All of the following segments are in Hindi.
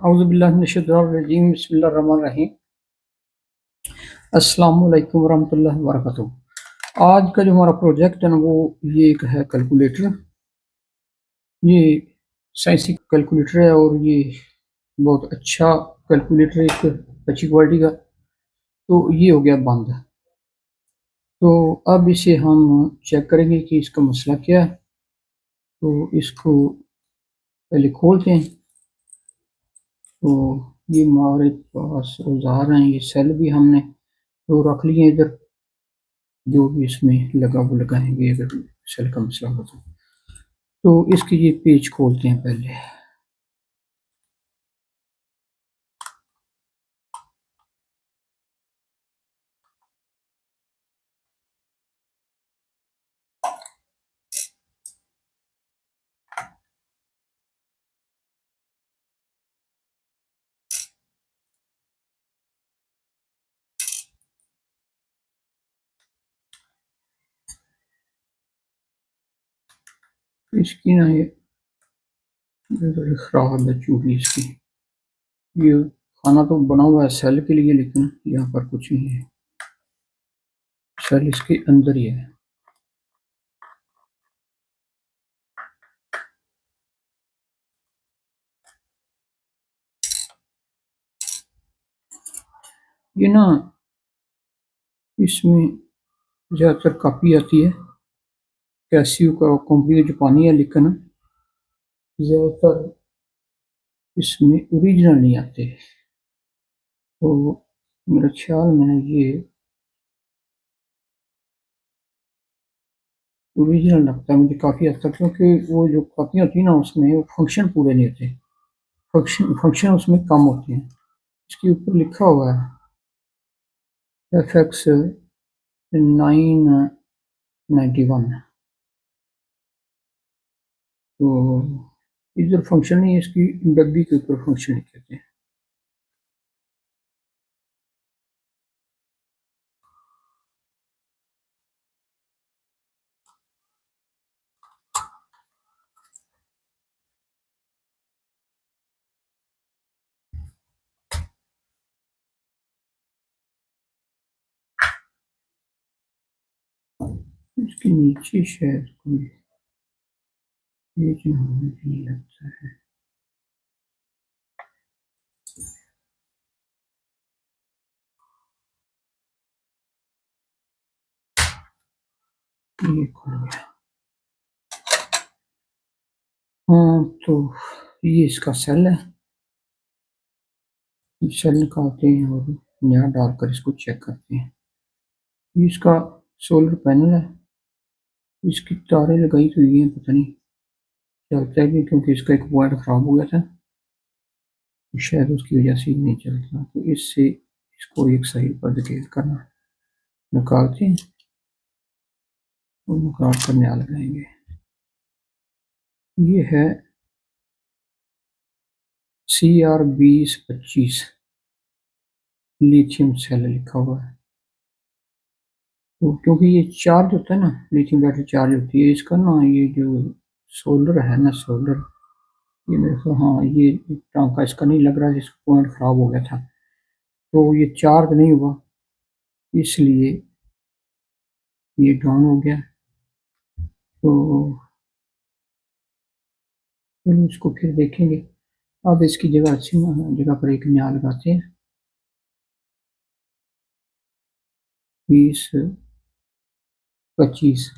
औज़ुबिल्लाहि मिनश्शैतानिर्रजीम बिस्मिल्लाहिर्रहमानिर्रहीम। अस्सलामु अलैकुम वरहमतुल्लाहि वबरकातुहू। आज का जो हमारा प्रोजेक्ट है ना वो ये एक है कैलकुलेटर। ये साइंसी कैलकुलेटर है और ये बहुत अच्छा कैलकुलेटर है, एक अच्छी क्वालिटी का। तो ये हो गया बंद। तो अब इसे हम चेक करेंगे कि इसका मसला क्या है। तो इसको पहले खोलते हैं। तो ये हमारे पास औजार हैं, ये सेल भी हमने तो रख लिए इधर, जो भी इसमें लगा वो लगाएंगे अगर सेल का मसला हो तो इसके ये पेज खोलते हैं पहले। इसकी ना ये खराब है चूड़ी इसकी। ये खाना तो बना हुआ है सेल के लिए, लेकिन यहाँ पर कुछ नहीं है, सेल इसके अंदर ही है। ये ना इसमें ज़्यादातर कॉपी आती है कैसियो का कंपनी का जापानी है, लेकिन ज़्यादातर इसमें ओरिजिनल नहीं आते। तो मेरे ख्याल में ये ओरिजिनल लगता है मुझे काफ़ी हद तक, क्योंकि वो जो कॉपी होती है ना उसमें फंक्शन पूरे नहीं होते, फंक्शन उसमें कम होते हैं। इसके ऊपर लिखा हुआ है FX 991। तो इधर फंक्शन नहीं है, इसकी डब्बी के ऊपर फंक्शन लिखे थे। इसके नीचे शायद कोई पेज नहीं लगता है। ये खुल गया। हाँ, तो ये इसका सेल है। सेल निकालते हैं और यहाँ डालकर इसको चेक करते हैं। ये इसका सोलर पैनल है, इसकी तारें लगाई तो हुई हैं, पता नहीं चलता है कि, क्योंकि इसका एक वायर ख़राब हो गया था, शायद उसकी वजह से ही नहीं चलता। तो इससे इसको एक साइड पर धकेल करना निकालते हैं और निकाल कर नया लगाएंगे। ये है CR2025 लिथियम सेल लिखा हुआ है। तो क्योंकि ये चार्ज होता है ना, लिथियम बैटरी चार्ज होती है, इसका ना ये जो सोल्डर है ना, सोल्डर, ये मेरे को, हाँ ये टांका इसका नहीं लग रहा, जिसका पॉइंट ख़राब हो गया था, तो ये चार्ज नहीं हुआ, इसलिए ये डाउन हो गया। तो चलो इसको फिर देखेंगे। अब इसकी जगह अच्छी जगह पर एक नया लगाते हैं। 2025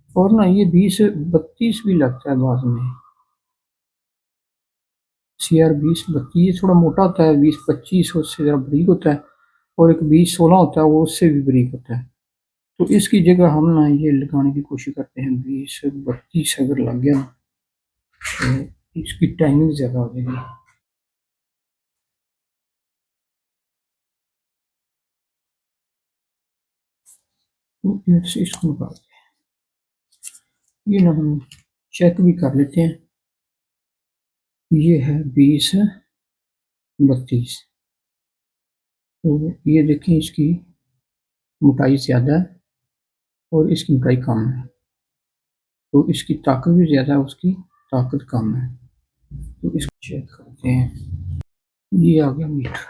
और ना ये 2032 भी लगता है बाद में। CR2032 ये थोड़ा मोटा होता है, 2025 उससे ज़रा बारीक होता है, और एक 2016 होता है वो उससे भी बारीक होता है। तो इसकी जगह हम ना ये लगाने की कोशिश करते हैं 2032 अगर लग गया ना तो इसकी टाइमिंग ज़्यादा हो जाएगी। तो इधर से इसको निकालते हैं। ये ना हम चेक भी कर लेते हैं। ये है 2032। तो ये देखें, इसकी मोटाई ज़्यादा है और इसकी मोटाई कम है, तो इसकी ताकत भी ज़्यादा है, उसकी ताकत कम है। तो इसको चेक करते हैं। ये आ गया मीटर।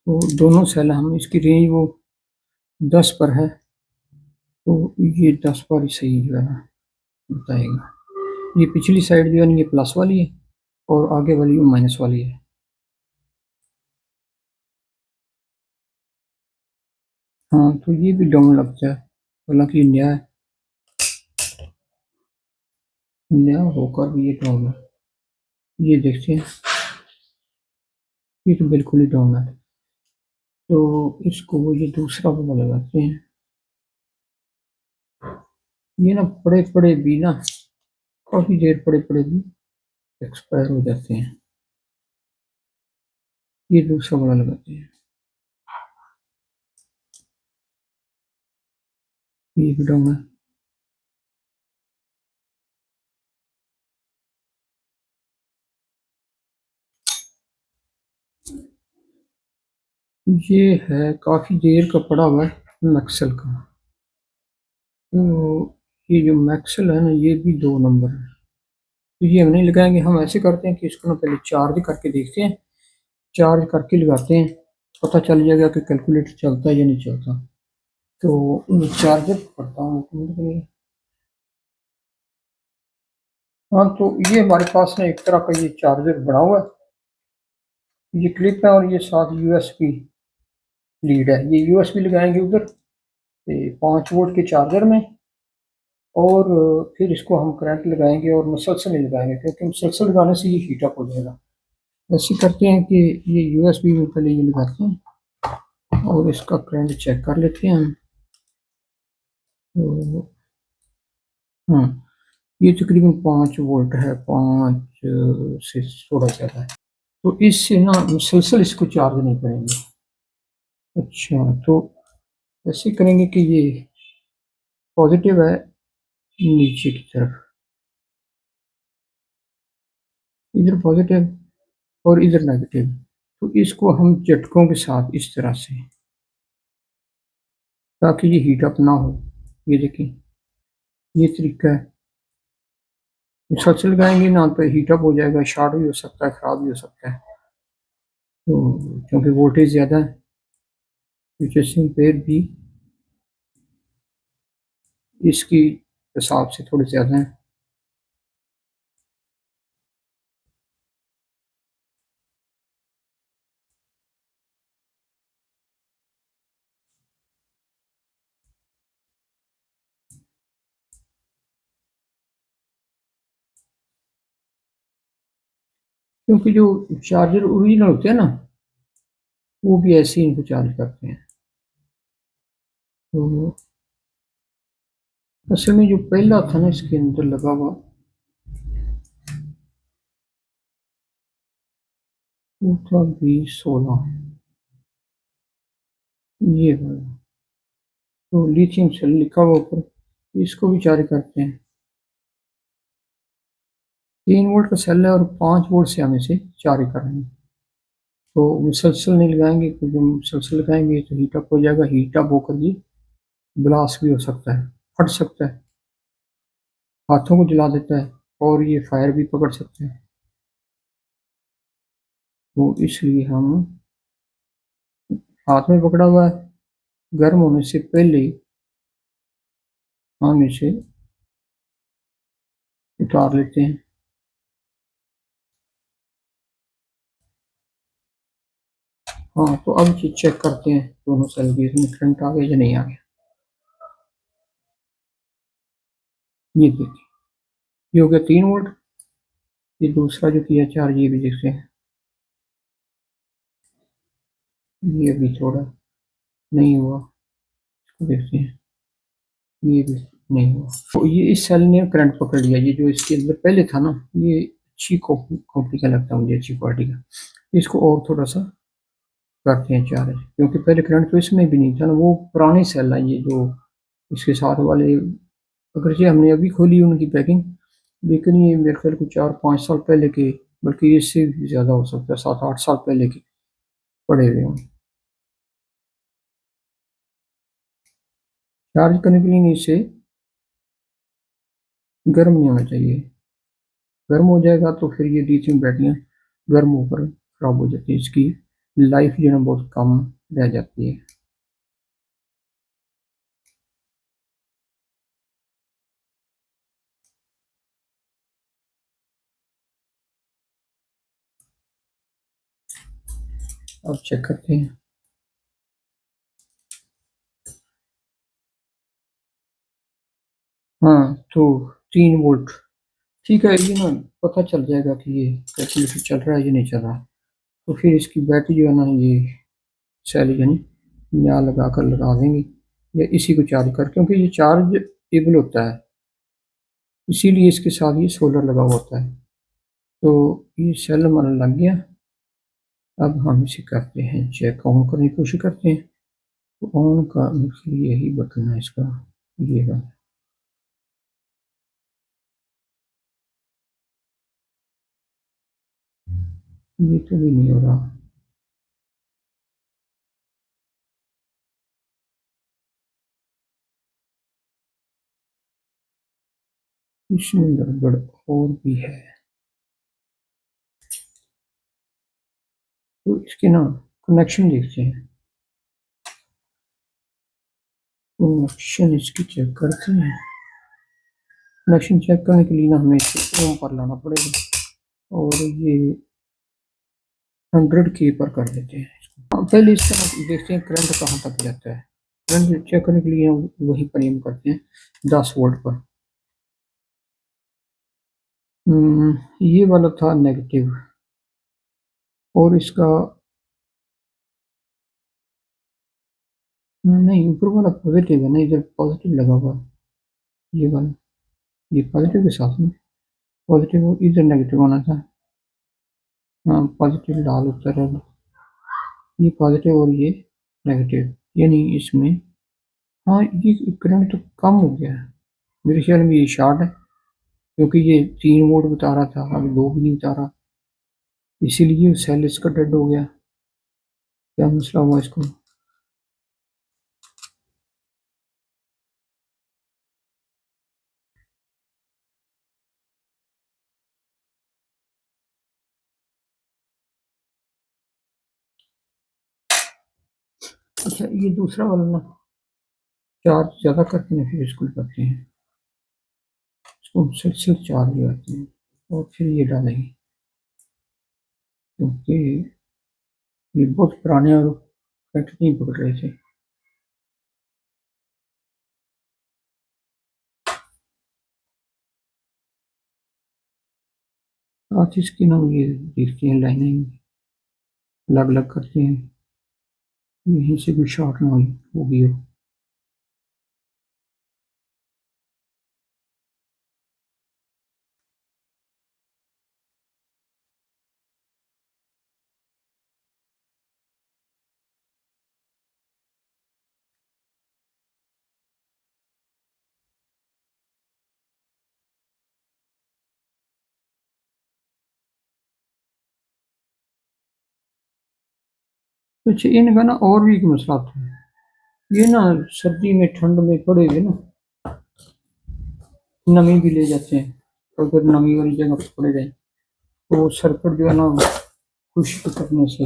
तो दोनों सेल हम इसकी रेंज वो 10 पर है, तो ये 10 पर ही सही जो है ना बताएगा। ये पिछली साइड जो है ना ये प्लस वाली है और आगे वाली वो माइनस वाली है। हाँ तो ये भी डाउन लगता है, हालांकि ये नया होकर भी ये डाउन है। ये देखते हैं, ये तो बिल्कुल ही डाउन है। तो इसको ये दूसरा वाला लगाते हैं। ये ना पड़े पड़े भी ना काफी देर पड़े पड़े भी एक्सपायर हो जाते हैं। ये दूसरा वाला लगाते हैं। ये भी डाउन है। ये है काफी देर का पड़ा हुआ है मैक्सल का। तो ये जो मैक्सल है ना ये भी 2 नंबर है। तो ये हम नहीं लगाएंगे, हम ऐसे करते हैं कि इसको ना पहले चार्ज करके देखते हैं। चार्ज करके लगाते हैं, पता चल जाएगा कि कैलकुलेटर चलता है या नहीं चलता। तो मैं चार्जर पकड़ता हूँ एक मिनट के लिए। हाँ तो ये हमारे पास ना एक तरह का ये चार्जर बना हुआ है। ये क्लिप है और ये साथ यूएसबी लीड है। ये यूएसबी लगाएंगे उधर 5 वोल्ट के चार्जर में, और फिर इसको हम करंट लगाएंगे और मुसलसल नहीं लगाएंगे, क्योंकि मुसलसल लगाने से ये हीट अप हो जाएगा। ऐसे करते हैं कि ये यूएसबी में पहले ये लगाते हैं और इसका करंट चेक कर लेते हैं हम। तो हाँ, ये तकरीबन 5 वोल्ट है, 5 से थोड़ा ज़्यादा है। तो इससे ना मुसलसल इसको चार्ज नहीं करेंगे। अच्छा, तो ऐसे करेंगे कि ये पॉजिटिव है नीचे की तरफ, इधर पॉजिटिव और इधर नेगेटिव। तो इसको हम झटकों के साथ इस तरह से, ताकि ये हीट अप ना हो। ये देखिए, ये तरीका है। मुसलसल लगाएंगे ना तो हीट अप हो जाएगा, शॉर्ट भी हो सकता है, ख़राब भी हो सकता है। तो क्योंकि वोल्टेज ज़्यादा है, स्विचिंग पेयर भी इसकी हिसाब से थोड़े ज़्यादा है। क्योंकि जो चार्जर ओरिजिनल होते हैं ना वो भी ऐसे ही इनको चार्ज करते हैं। तो असल में जो पहला था ना इसके अंदर लगा हुआ वो था B16, ये वाला। तो लिथियम सेल लिखा हुआ ऊपर, इसको भी चार्ज करते हैं। 3 वोल्ट का सेल है और 5 वोल्ट से हम इसे चार्ज कर रहे हैं। तो मुसलसल नहीं लगाएंगे, क्योंकि मुसलसल लगाएंगे तो हीट अप हो जाएगा, हीट अप होकर ये ब्लास्ट भी हो सकता है, फट सकता है, हाथों को जला देता है और ये फायर भी पकड़ सकते हैं। तो इसलिए हम हाथ में पकड़ा हुआ है, गर्म होने से पहले ही हम इसे उतार लेते हैं। हाँ तो अब ये चेक करते हैं दोनों सेल की, इसमें करंट आ गया या नहीं आ गया। ये देखिए, ये हो गया 3 वोल्ट। ये दूसरा जो किया चार्ज, ये भी देखते हैं, ये भी थोड़ा नहीं हुआ, इसको देखते हैं, ये भी नहीं हुआ। तो ये इस सेल ने करंट पकड़ लिया। ये जो इसके अंदर पहले था ना, ये अच्छी कॉपी का लगता है मुझे, अच्छी क्वालिटी का। इसको और थोड़ा सा करते हैं चार्ज, क्योंकि पहले करंट तो इसमें भी नहीं था ना, वो पुराने सेल है ये जो इसके साथ वाले। अगर ये हमने अभी खोली उनकी पैकिंग, लेकिन ये मेरे ख्याल को 4-5 साल पहले के, बल्कि इससे भी ज़्यादा हो सकता है, 7-8 साल पहले के पड़े हुए हों। चार्ज करने के लिए इसे गर्म नहीं होना चाहिए। गर्म हो जाएगा तो फिर ये लिथियम बैटरियाँ गर्म होकर खराब हो जाती है, इसकी लाइफ जो है ना बहुत कम रह जाती है। अब चेक करते हैं। हाँ, तो 3 वोल्ट ठीक है, ये ना पता चल जाएगा कि ये कैलकुलेटर चल रहा है या नहीं चल रहा। तो फिर इसकी बैटरी जो है ना ये सेल यानी यहाँ लगा कर लगा देंगे, या इसी को चार्ज कर, क्योंकि ये चार्ज एबल होता है, इसीलिए इसके साथ ये सोलर लगा हुआ होता है। तो ये सेल हमारा लग गया। अब हम इसे करते हैं चेक, ऑन करने की कोशिश करते हैं। तो ऑन का यही बटन है इसका, ये है। ये तो भी नहीं हो रहा, इसमें गड़बड़ और भी है। तो इसके ना कनेक्शन देखते हैं, कनेक्शन इसकी चेक करते हैं। कनेक्शन चेक करने के लिए ना हमें इसे ओम पर लाना पड़ेगा, और ये 100 के पर कर देते हैं। हाँ, पहले इसका ना देखते हैं करंट कहाँ तक जाता है। करंट चेक करने के लिए हम वही पर एम करते हैं 10 वोल्ट पर। ये वाला था नेगेटिव, और इसका नहीं, ऊपर वाला पॉजिटिव है ना, इधर पॉजिटिव लगा हुआ है, ये वाला, ये पॉजिटिव के साथ में पॉजिटिव, और इधर नेगेटिव होना था। हाँ, पॉजिटिव लाल उत्तर है, ये पॉजिटिव और ये नेगेटिव, यानी इसमें हाँ ये करंट तो कम हो गया है। मेरे ख्याल में ये शॉर्ट है, क्योंकि ये 3 वोल्ट बता रहा था, अभी दो भी नहीं बता रहा, इसीलिए सेल इसका डेड हो गया। क्या मसला हुआ इसको। अच्छा, ये दूसरा वाला ना चार्ज ज़्यादा करते हैं, फिर इसको करते हैं, इसको मुसलसल चार्ज लगाते हैं, और फिर ये डालेंगे, क्योंकि ये बहुत पुराने और करंट नहीं पकड़ रहे थे। साथ इसकी ना ये देखते हैं लाइनें अलग अलग करते हैं, यहीं से भी शॉर्ट ना होगी हो। कुछ इनका ना और भी एक मसला था, ये ना सर्दी में ठंड में पड़े हुए ना नमी भी ले जाते हैं, तो अगर नमी वाली जगह पर पड़े रहे तो वो सर्किट जो है ना खुश्क करने से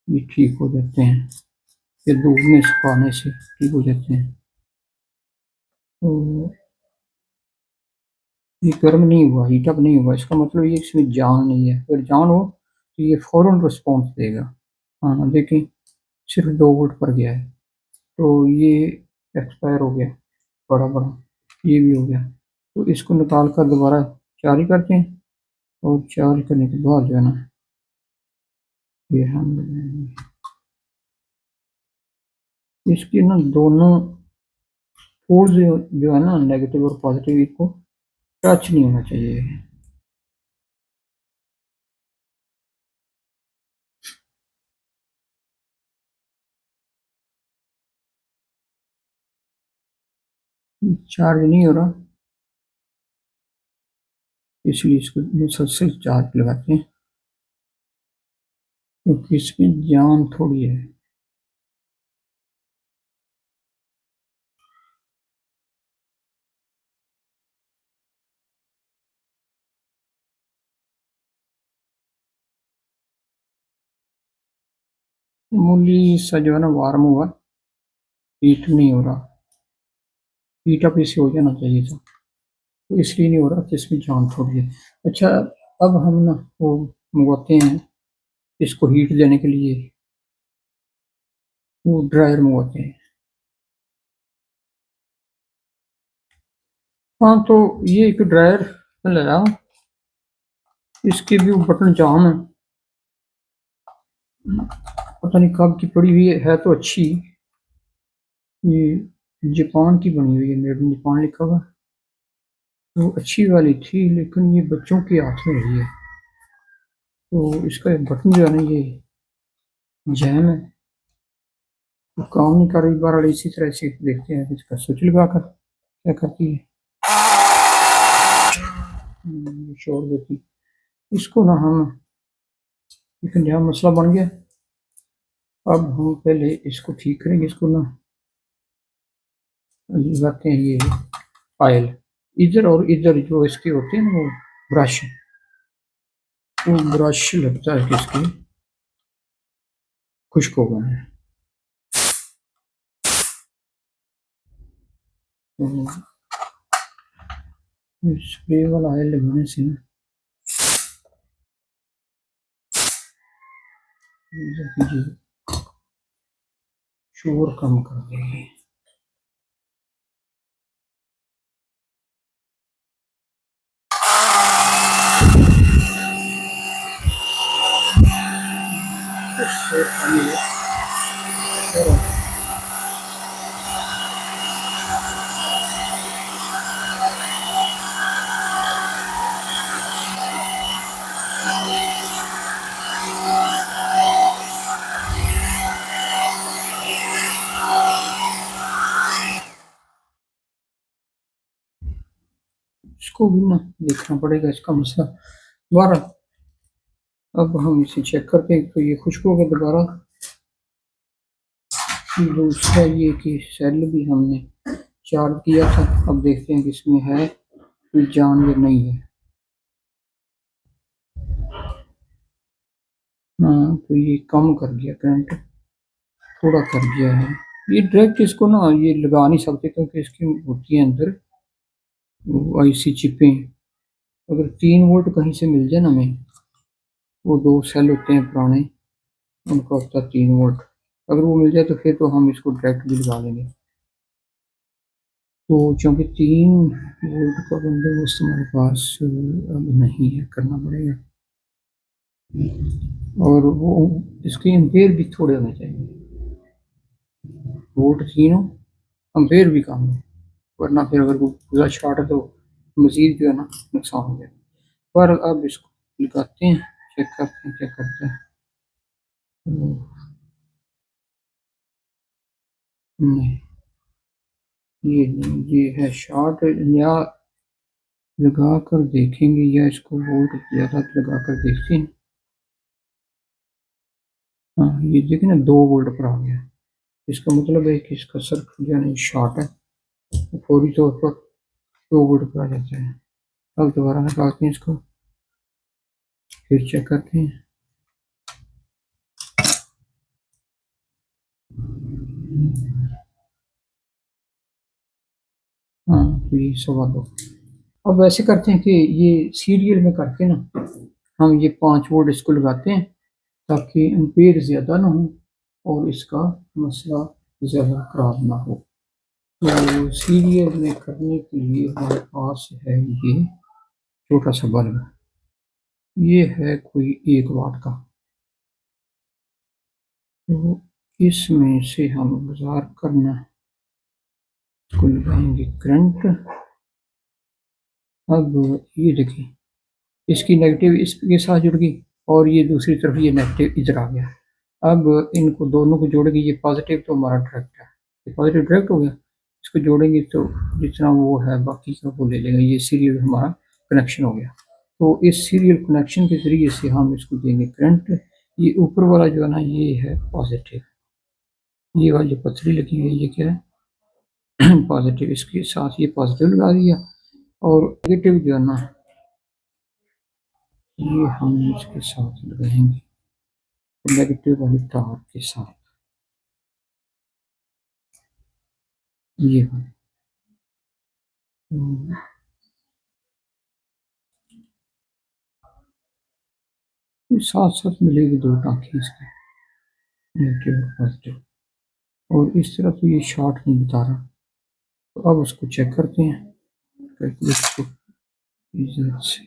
ये ठीक हो जाते हैं, या धूप में सुखाने से ठीक हो जाते हैं। तो ये गर्म नहीं हुआ, हीटअप नहीं हुआ, इसका मतलब ये इसमें जान नहीं है, अगर जान हो तो ये फौरन रिस्पॉन्स देगा। हाँ देखें, सिर्फ 2 वोल्ट पर गया है, तो ये एक्सपायर हो गया, बड़ा बड़ा ये भी हो गया। तो इसको निकाल कर दोबारा चार्ज करते हैं, और चार्ज करने के बाद जो है ना ये हम इसकी ना दोनों पोल्स जो है ना नेगेटिव और पॉजिटिव, इसको टच नहीं होना चाहिए। चार्ज नहीं हो रहा, इसलिए इसको मुसलसल चार्ज लगाते हैं, क्योंकि इसमें जान थोड़ी है। मामूली सा जो है ना वार्म हुआ, हीट नहीं हो रहा। हीट अप इसे हो जाना चाहिए था, तो इसलिए नहीं हो रहा कि इसमें जान थोड़ी है। अच्छा, अब हम ना वो मंगवाते हैं इसको हीट देने के लिए, वो ड्रायर मंगवाते हैं। हाँ, तो ये एक ड्रायर लाया, इसके भी वो बटन जाम है, पता नहीं कब की पड़ी हुई है तो अच्छी। ये जापान की बनी हुई है, मेड इन जापान लिखा हुआ। तो अच्छी वाली थी, लेकिन ये बच्चों के हाथ में रही है, तो इसका बटन जो है ना ये जैम है, तो काम नहीं कर रही। बार इसी तरह से देखते हैं इसका स्विच लगा कर क्या करती है। शोर देती इसको ना हम, लेकिन यहाँ मसला बन गया। अब हम पहले इसको ठीक करेंगे, इसको ना लगाते हैं ये ऑयल इधर, और इधर जो इसके होते हैं ना वो ब्रश, वो ब्रश लगता है कि इसके खुश्क हो गए हैं। तो स्प्रे वाला ऑयल लगाने से ना कीजिए, शोर कम कर देंगे। इसको भी ना देखना पड़ेगा इसका मसला दोबारा। अब हम इसे चेक करते हैं, तो ये खुश्क हो गया दोबारा। दूसरा ये कि सेल भी हमने चार्ज किया था, अब देखते हैं कि इसमें है कोई जान या नहीं है। हाँ, तो ये कम कर दिया करंट, थोड़ा कर दिया है। ये डायरेक्ट इसको ना ये लगा नहीं सकते, क्योंकि इसकी होती है अंदर आईसी चिपें। अगर 3 वोल्ट कहीं से मिल जाए ना हमें, वो 2 सेल होते हैं पुराने, उनका होता है 3 वोल्ट, अगर वो मिल जाए तो फिर तो हम इसको डायरेक्ट भी लगा लेंगे। तो चूँकि 3 वोल्ट का बंदोबस्त हमारे पास अब नहीं है, करना पड़ेगा। और वो इसके एम्पेयर भी थोड़े होने चाहिए, वोल्ट 3 हो, एम्पेयर भी कम है, वरना फिर अगर वो पूरा शॉर्ट है तो मज़ीद जो है ना नुकसान हो जाएगा। पर अब इसको लगाते हैं, चेक करते हैं क्या करते हैं। तो नहीं, ये नहीं, ये है शॉर्ट, या लगा कर देखेंगे, या इसको वोल्ट ज़्यादा लगा कर देखते हैं। हाँ, ये देखिए ना 2 वोल्ट पर आ गया, इसका मतलब है कि इसका सर्किट यानी शॉर्ट है, तो फौरी तौर पर 2 वोल्ट पर आ जाता है। अब दोबारा निकालते हैं इसको, फिर चेक करते हैं। हाँ, तो ये 2.25। अब ऐसे करते हैं कि ये सीरियल में करके ना हम ये 5 वोल्ट इसको लगाते हैं, ताकि एम्पेयर ज़्यादा ना हो और इसका मसला ज़्यादा ख़राब ना हो। तो सीरियल में करने के लिए हमारे पास है ये छोटा सा बल्ब, ये है कोई 1 वाट का। तो इसमें से हम गुजार करना, इसको लगाएंगे करंट। अब ये देखिए, इसकी नेगेटिव इसके साथ जुड़ गई, और ये दूसरी तरफ ये नेगेटिव इधर आ गया। अब इनको दोनों को जोड़ेंगे, ये पॉजिटिव तो हमारा डायरेक्ट है, ये पॉजिटिव डायरेक्ट हो गया। इसको जोड़ेंगे तो जितना वो है बाकी का वो ले लेंगे, ये सीरियल हमारा कनेक्शन हो गया। तो इस सीरियल कनेक्शन के ज़रिए से हम इसको देंगे करंट। ये ऊपर वाला जो है ना ये है पॉजिटिव, ये वाली जो पथरी लगी हुई है ये क्या है पॉजिटिव, इसके साथ ये पॉजिटिव लगा दिया, और नेगेटिव जो है ना ये हम इसके साथ लगाएंगे, नेगेटिव वाली तार के साथ ये साथ साथ मिलेगी दो टाँकी इसकी, नेगेटिव और पॉजिटिव। और इस तरह तो ये शॉर्ट नहीं बता रहा, तो अब उसको चेक करते हैं कैलकुलेटर को। इधर से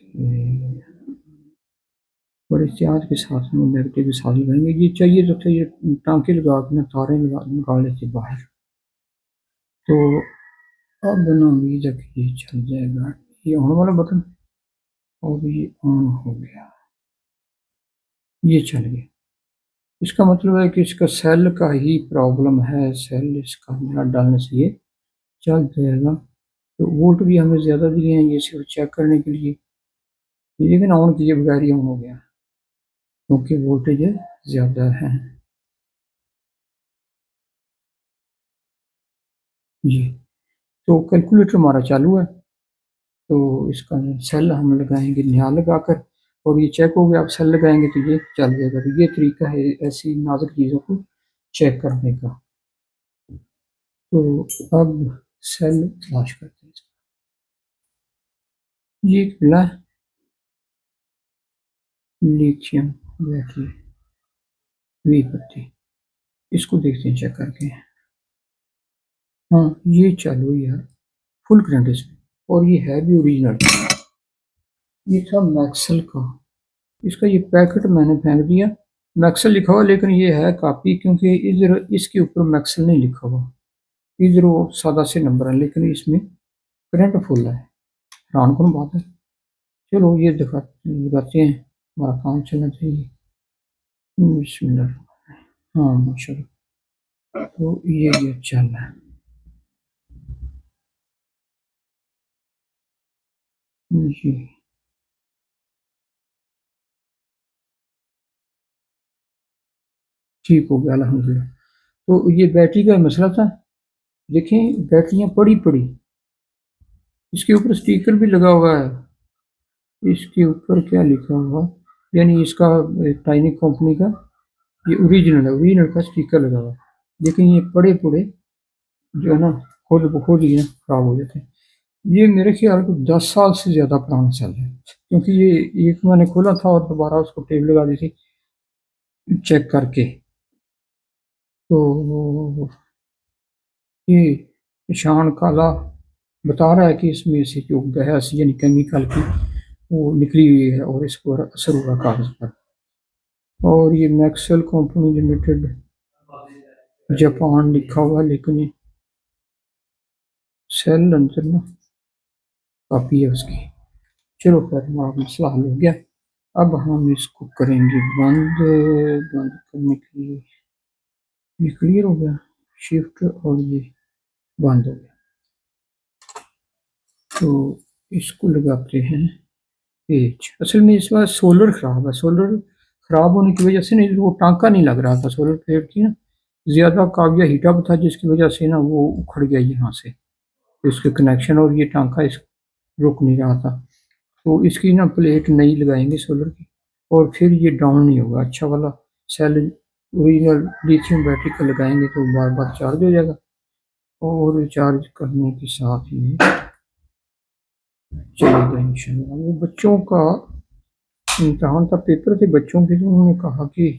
बड़े एहतियात के साथ में नेगेटिव के साथ लगाएंगे। ये चाहिए तो ये टाँके लगा के ना तारें निकाल लेते बाहर। तो अब ना उम्मीद है कि ये चल जाएगा, ये ऑन वाला बटन, और ये ऑन हो गया, ये चल गया। इसका मतलब है कि इसका सेल का ही प्रॉब्लम है, सेल इसका ना डालने से ये चल जाएगा। तो वोल्ट भी हमें ज़्यादा दिए हैं ये सिर्फ चेक करने के लिए, लेकिन ऑन किए बगैर ही ऑन हो गया क्योंकि वोल्टेज ज़्यादा है। जी, तो कैलकुलेटर हमारा चालू है, तो इसका सेल हम लगाएंगे नया लगाकर, और ये चेक हो गया। अब सेल लगाएंगे तो ये चल जाएगा। तो ये तरीका है ऐसी नाजुक चीज़ों को चेक करने का। तो अब सेल तलाश करते हैं। ये मिला लिथियम बैटरी वी पत्ती, इसको देखते हैं चेक करके। हाँ, ये चालू है यार, फुल करंट इसमें, और ये है भी ओरिजिनल। ये था मैक्सेल का, इसका ये पैकेट मैंने फेंक दिया। मैक्सेल लिखा हुआ, लेकिन ये है कॉपी, क्योंकि इधर इसके ऊपर मैक्सेल नहीं लिखा हुआ, इधर वो सादा से नंबर है, लेकिन इसमें करंट फुल है। हैरान कौन बात है। चलो ये दिखा लगाते हैं, हमारा काम चलना चाहिए। बिस्मिल्लाह। हाँ माशाल्लाह, तो ये चल रहा है। जी, ठीक हो गया अल्हम्दुलिल्लाह। तो ये बैटरी का मसला था। देखें बैटरियां पड़ी पड़ी, इसके ऊपर स्टिकर भी लगा हुआ है। इसके ऊपर क्या लिखा हुआ, यानी इसका टाइनिक कंपनी का ये ओरिजिनल है, ओरिजिनल का स्टिकर लगा हुआ है। लेकिन ये पड़े पुड़े जो है ना, खुद ही ना खराब हो जाते हैं। ये मेरे ख्याल को 10 साल से ज़्यादा पुराना सेल है, क्योंकि ये एक मैंने खोला था और दोबारा उसको टेप लगा दी थी चेक करके। तो ये निशान काला बता रहा है कि इसमें से जो गैस यानी केमिकल की वो निकली हुई है, और इस पर असर हुआ कागज पर। और ये मैक्सेल कंपनी लिमिटेड जापान लिखा हुआ है, लेकिन ये सेल अंदर ना कॉपी है उसकी। चलो फिर हमारा मसला हल हो गया। अब हम इसको करेंगे बंद। बंद करने के लिए ये क्लियर हो गया, शिफ्ट, और ये बंद हो गया। तो इसको लगाते हैं पेज। असल में इस बार सोलर खराब है, सोलर खराब होने की वजह से ना वो टांका नहीं लग रहा था सोलर प्लेट की ना, ज़्यादा काव्या हीटअप था, जिसकी वजह से ना वो उखड़ गया यहाँ से इसके कनेक्शन, और ये टांका इस रुक नहीं रहा था। तो इसकी ना प्लेट नई लगाएंगे सोलर की, और फिर ये डाउन नहीं होगा। अच्छा वाला सेल ओरिजिनल लिथियम बैटरी का लगाएंगे तो बार बार चार्ज हो जाएगा, और चार्ज करने के साथ ही चलेगा इंशाल्लाह। वो बच्चों का इम्तहान था, पेपर थे बच्चों के, तो उन्होंने कहा कि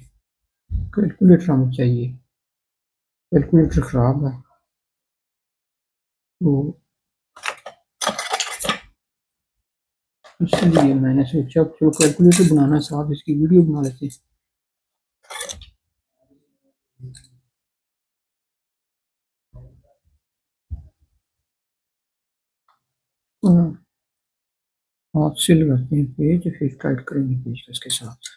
कैलकुलेटर हमें चाहिए, कैलकुलेटर ख़राब है। तो इसलिए मैंने सोचा चलो कैलकुलेटर बनाना, साथ इसकी वीडियो बना लेते हैं। हाँ, हाथ से लगाते हैं पेज, फिर टाइट करेंगे पेज इसके साथ।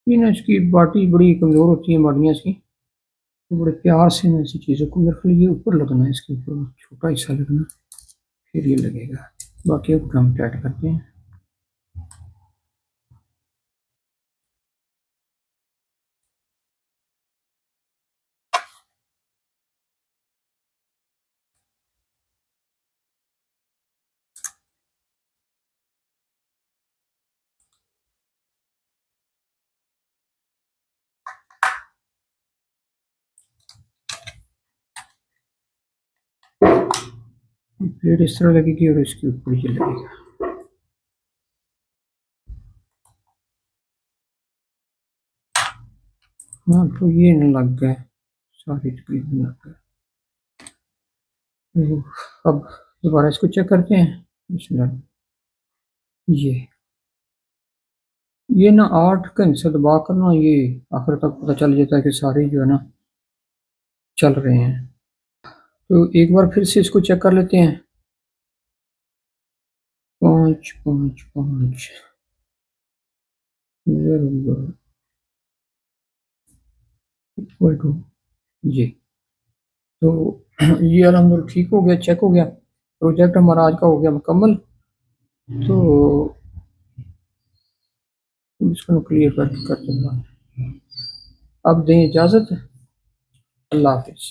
ये ना इसकी बाटी बड़ी कमज़ोर होती है बाडियाँ इसकी, तो बड़े प्यार से ना ऐसी चीज़ों को, मेरे ख्याल ये ऊपर लगना है, इसके ऊपर छोटा हिस्सा लगना, फिर ये लगेगा। बाकी अब हम टाइट करते हैं। प्लेट इस तरह लगेगी और इसके ऊपर ये लगेगा। हाँ तो ये न लग गए, सारी तकरीबन लग गए। तो अब दोबारा इसको चेक करते हैं। बिस्मिल्लाह। ये ना 8 का हिस्सा दबा कर ना ये आखिर तक पता चल जाता है कि सारे जो है ना चल रहे हैं। तो एक बार फिर से इसको चेक कर लेते हैं। 5 5 5 इक्वल टू ये। तो ये अल्हम्दुलिल्लाह ठीक हो गया, चेक हो गया। प्रोजेक्ट हमारा आज का हो गया मुकम्मल। तो इसको क्लियर कर दूंगा। अब दें इजाज़त। अल्लाह हाफिज़।